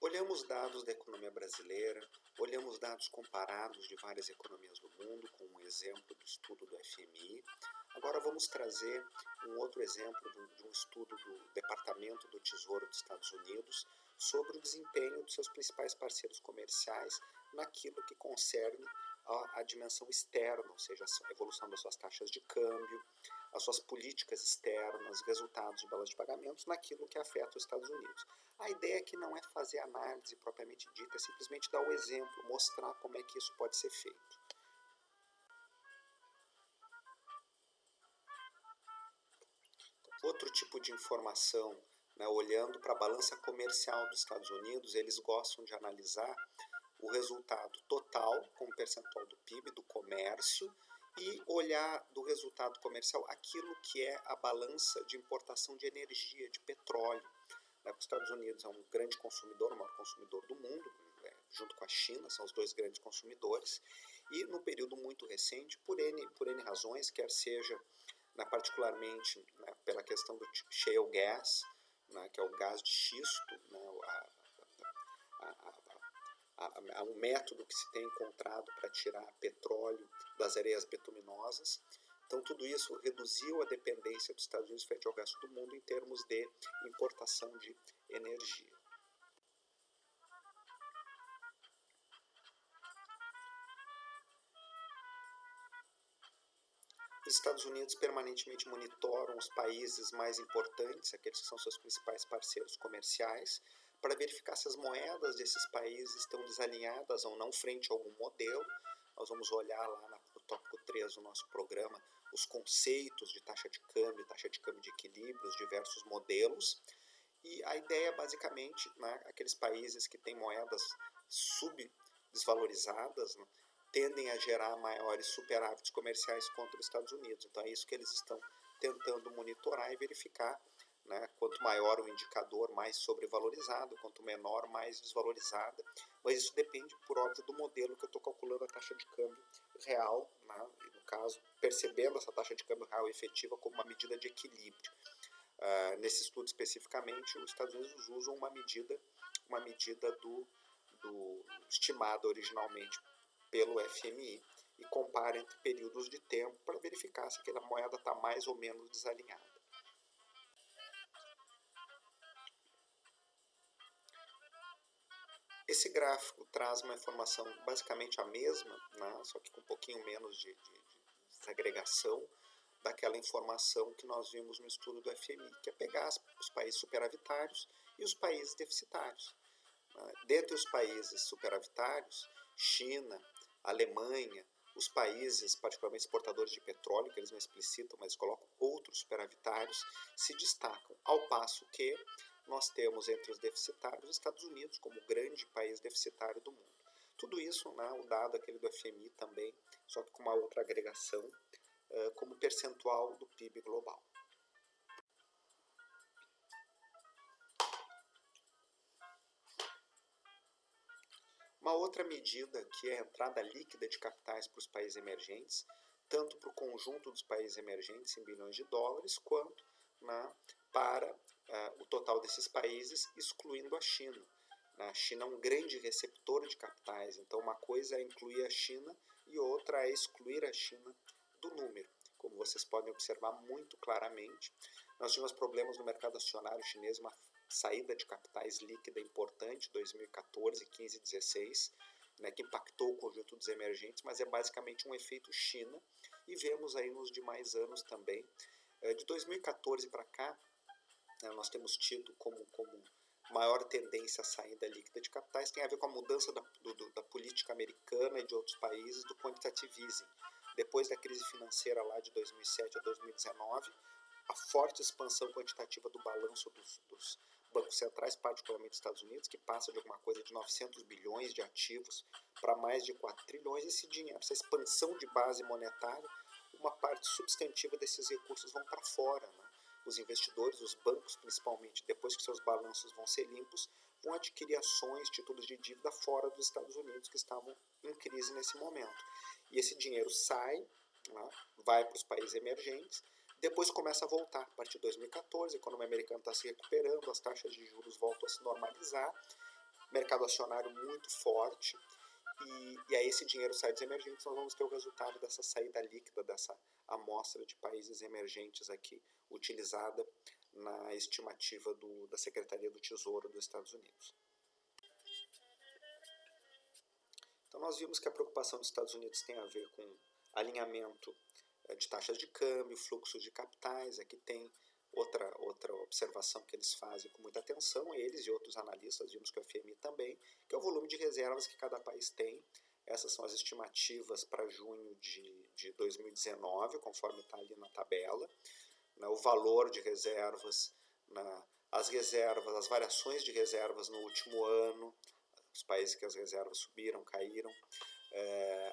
Olhamos dados da economia brasileira, olhamos dados comparados de várias economias do mundo, com um exemplo do estudo do FMI. Agora vamos trazer um outro exemplo de um estudo do Departamento do Tesouro dos Estados Unidos sobre o desempenho dos seus principais parceiros comerciais naquilo que concerne a dimensão externa, ou seja, a evolução das suas taxas de câmbio, as suas políticas externas, resultados de balanço de pagamentos naquilo que afeta os Estados Unidos. A ideia aqui não é fazer análise propriamente dita, é simplesmente dar o exemplo, mostrar como é que isso pode ser feito. Outro tipo de informação, olhando para a balança comercial dos Estados Unidos, eles gostam de analisar o resultado total, como percentual do PIB, do comércio, e olhar do resultado comercial aquilo que é a balança de importação de energia, de petróleo. Os Estados Unidos é um grande consumidor, o maior consumidor do mundo, junto com a China, são os dois grandes consumidores, e no período muito recente, por N razões, quer seja particularmente pela questão do shale gas, que é o gás de xisto, um método que se tem encontrado para tirar petróleo das areias bituminosas. Então, tudo isso reduziu a dependência dos Estados Unidos frente ao resto do mundo em termos de importação de energia. Os Estados Unidos permanentemente monitoram os países mais importantes, aqueles que são seus principais parceiros comerciais, para verificar se as moedas desses países estão desalinhadas ou não frente a algum modelo. Nós vamos olhar lá no tópico 3 do nosso programa os conceitos de taxa de câmbio de equilíbrio, os diversos modelos. E a ideia, basicamente, aqueles países que têm moedas subdesvalorizadas, tendem a gerar maiores superávites comerciais contra os Estados Unidos. Então é isso que eles estão tentando monitorar e verificar. Quanto maior o indicador, mais sobrevalorizado, quanto menor, mais desvalorizada. Mas isso depende, por óbvio, do modelo que eu estou calculando a taxa de câmbio real, e no caso, percebendo essa taxa de câmbio real efetiva como uma medida de equilíbrio. Nesse estudo especificamente, os Estados Unidos usam uma medida estimada originalmente pelo FMI e compara entre períodos de tempo para verificar se aquela moeda está mais ou menos desalinhada. Esse gráfico traz uma informação basicamente a mesma, só que com um pouquinho menos de desagregação daquela informação que nós vimos no estudo do FMI, que é pegar os países superavitários e os países deficitários. Dentre os países superavitários, China, Alemanha, os países particularmente exportadores de petróleo, que eles não explicitam, mas colocam outros superavitários, se destacam, ao passo que nós temos entre os deficitários os Estados Unidos como o grande país deficitário do mundo. Tudo isso, o dado aquele do FMI também, só que com uma outra agregação, como percentual do PIB global. Uma outra medida que é a entrada líquida de capitais para os países emergentes, tanto para o conjunto dos países emergentes em bilhões de dólares, quanto para o total desses países, excluindo a China. A China é um grande receptor de capitais, então uma coisa é incluir a China e outra é excluir a China do número. Como vocês podem observar muito claramente, nós tivemos problemas no mercado acionário chinês, uma saída de capitais líquida importante, 2014, 15 e 16, que impactou o conjunto dos emergentes, mas é basicamente um efeito China, e vemos aí nos demais anos também. De 2014 para cá, nós temos tido como maior tendência à saída líquida de capitais, tem a ver com a mudança da política americana e de outros países do quantitative easing. Depois da crise financeira lá de 2007 a 2019, a forte expansão quantitativa do balanço dos bancos centrais, particularmente dos Estados Unidos, que passa de alguma coisa de 900 bilhões de ativos para mais de 4 trilhões, esse dinheiro, essa expansão de base monetária, uma parte substantiva desses recursos vão para fora. Os investidores, os bancos principalmente, depois que seus balanços vão ser limpos, vão adquirir ações, títulos de dívida fora dos Estados Unidos, que estavam em crise nesse momento. E esse dinheiro sai, vai para os países emergentes, depois começa a voltar. A partir de 2014, a economia americana está se recuperando, as taxas de juros voltam a se normalizar, mercado acionário muito forte, e aí esse dinheiro sai dos emergentes, nós vamos ter o resultado dessa saída líquida, dessa amostra de países emergentes aqui, utilizada na estimativa da Secretaria do Tesouro dos Estados Unidos. Então nós vimos que a preocupação dos Estados Unidos tem a ver com alinhamento de taxas de câmbio, fluxos de capitais. Aqui tem outra observação que eles fazem com muita atenção, eles e outros analistas, vimos que o FMI também, que é o volume de reservas que cada país tem. Essas são as estimativas para junho de 2019, conforme está ali na tabela. O valor de reservas, as variações de reservas no último ano, os países que as reservas subiram, caíram,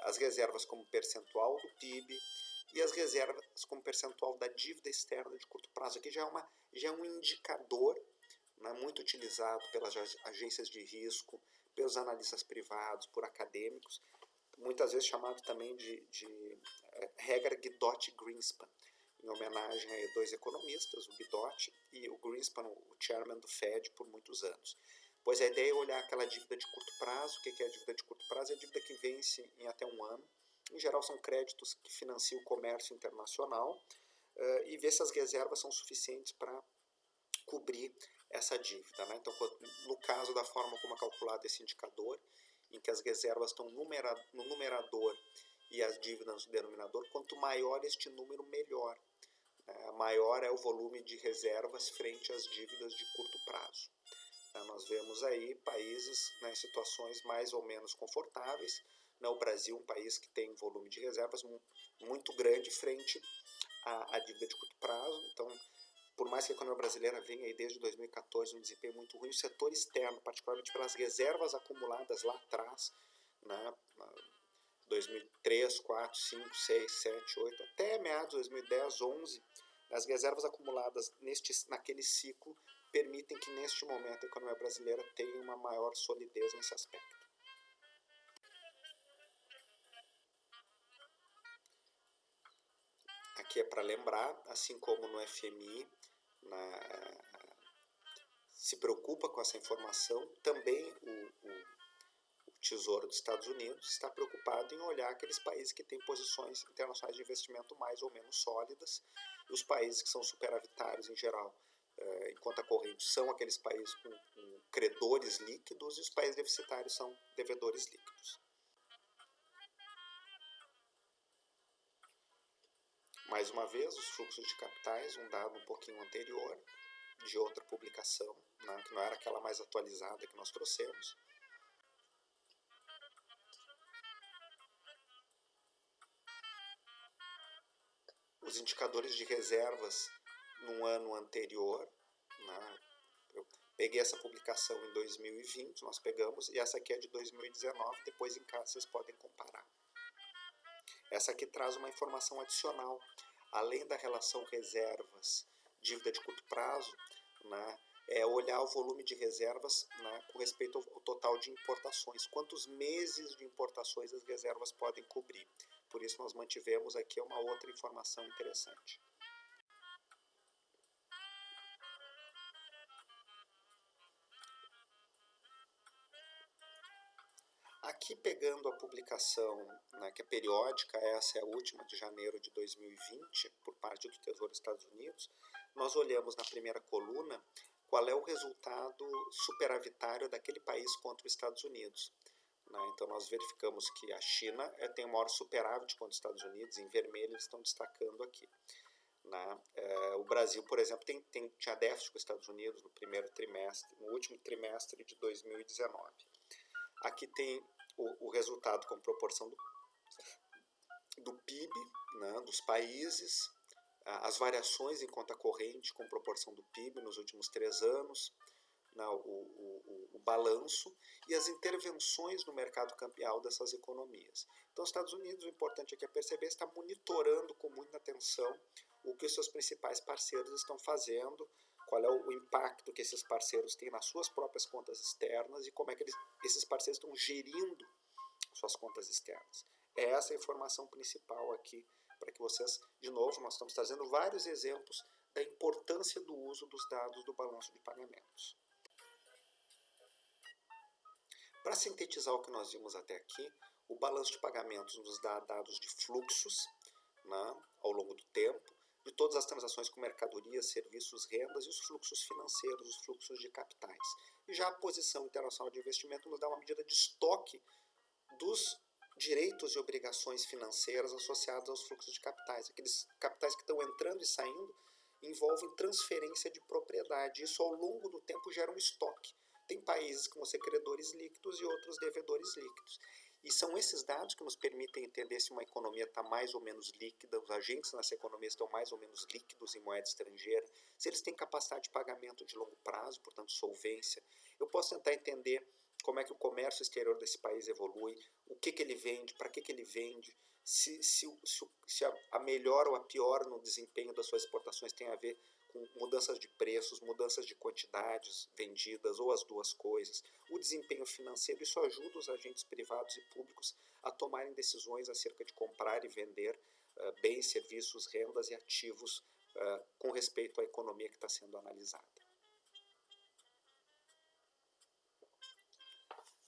as reservas como percentual do PIB e as reservas como percentual da dívida externa de curto prazo. Aqui já é um indicador, né, muito utilizado pelas agências de risco, pelos analistas privados, por acadêmicos, muitas vezes chamado também de regra Guidotti-Greenspan, em homenagem a dois economistas, o Guidotti e o Greenspan, o chairman do Fed por muitos anos. Pois a ideia é olhar aquela dívida de curto prazo. O que é a dívida de curto prazo? É a dívida que vence em até um ano. Em geral, são créditos que financiam o comércio internacional, e ver se as reservas são suficientes para cobrir essa dívida, né? Então, no caso da forma como é calculado esse indicador, em que as reservas estão no numerador e as dívidas no denominador, quanto maior este número, melhor. Maior é o volume de reservas frente às dívidas de curto prazo. Nós vemos aí países em situações mais ou menos confortáveis. O Brasil, um país que tem volume de reservas muito grande frente à dívida de curto prazo. Então, por mais que a economia brasileira venha aí desde 2014 um desempenho muito ruim, o setor externo, particularmente pelas reservas acumuladas lá atrás, né, 2003, 4, 5, 6, 7, 8, até meados de 2010, 11, as reservas acumuladas naquele ciclo permitem que neste momento a economia brasileira tenha uma maior solidez nesse aspecto. Aqui é para lembrar, assim como no FMI se preocupa com essa informação, também o Tesouro dos Estados Unidos está preocupado em olhar aqueles países que têm posições internacionais de investimento mais ou menos sólidas, e os países que são superavitários em geral, em conta corrente, são aqueles países com credores líquidos, e os países deficitários são devedores líquidos. Mais uma vez, os fluxos de capitais, um dado um pouquinho anterior, de outra publicação, né, que não era aquela mais atualizada que nós trouxemos. Os indicadores de reservas no ano anterior, né, eu peguei essa publicação em 2020, nós pegamos, e essa aqui é de 2019, depois em casa vocês podem comparar. Essa aqui traz uma informação adicional, além da relação reservas, dívida de curto prazo, né, é olhar o volume de reservas, né, com respeito ao total de importações, quantos meses de importações as reservas podem cobrir. Por isso nós mantivemos aqui uma outra informação interessante. Aqui, pegando a publicação, né, que é periódica, essa é a última de janeiro de 2020, por parte do Tesouro dos Estados Unidos, nós olhamos na primeira coluna qual é o resultado superavitário daquele país contra os Estados Unidos. Então nós verificamos que a China tem o maior superávit contra os Estados Unidos, em vermelho eles estão destacando aqui. O Brasil, por exemplo, tinha déficit com os Estados Unidos no último trimestre de 2019. Aqui tem o resultado com proporção do PIB, né, dos países, as variações em conta corrente com proporção do PIB nos últimos 3 anos, o balanço e as intervenções no mercado cambial dessas economias. Então, os Estados Unidos, o importante aqui é perceber, está monitorando com muita atenção o que os seus principais parceiros estão fazendo, qual é o impacto que esses parceiros têm nas suas próprias contas externas e como é que esses parceiros estão gerindo suas contas externas. É essa a informação principal aqui, para que vocês, de novo, nós estamos trazendo vários exemplos da importância do uso dos dados do balanço de pagamentos. Para sintetizar o que nós vimos até aqui, o balanço de pagamentos nos dá dados de fluxos, né, ao longo do tempo, de todas as transações com mercadorias, serviços, rendas e os fluxos financeiros, os fluxos de capitais. E já a posição internacional de investimento nos dá uma medida de estoque dos direitos e obrigações financeiras associados aos fluxos de capitais. Aqueles capitais que estão entrando e saindo envolvem transferência de propriedade. Isso ao longo do tempo gera um estoque. Tem países que vão ser credores líquidos e outros devedores líquidos. E são esses dados que nos permitem entender se uma economia está mais ou menos líquida, os agentes nessa economia estão mais ou menos líquidos em moeda estrangeira, se eles têm capacidade de pagamento de longo prazo, portanto solvência. Eu posso tentar entender como é que o comércio exterior desse país evolui, o que ele vende, para que ele vende, se a melhor ou a pior no desempenho das suas exportações tem a ver com mudanças de preços, mudanças de quantidades vendidas ou as duas coisas. O desempenho financeiro, isso ajuda os agentes privados e públicos a tomarem decisões acerca de comprar e vender bens, serviços, rendas e ativos com respeito à economia que está sendo analisada.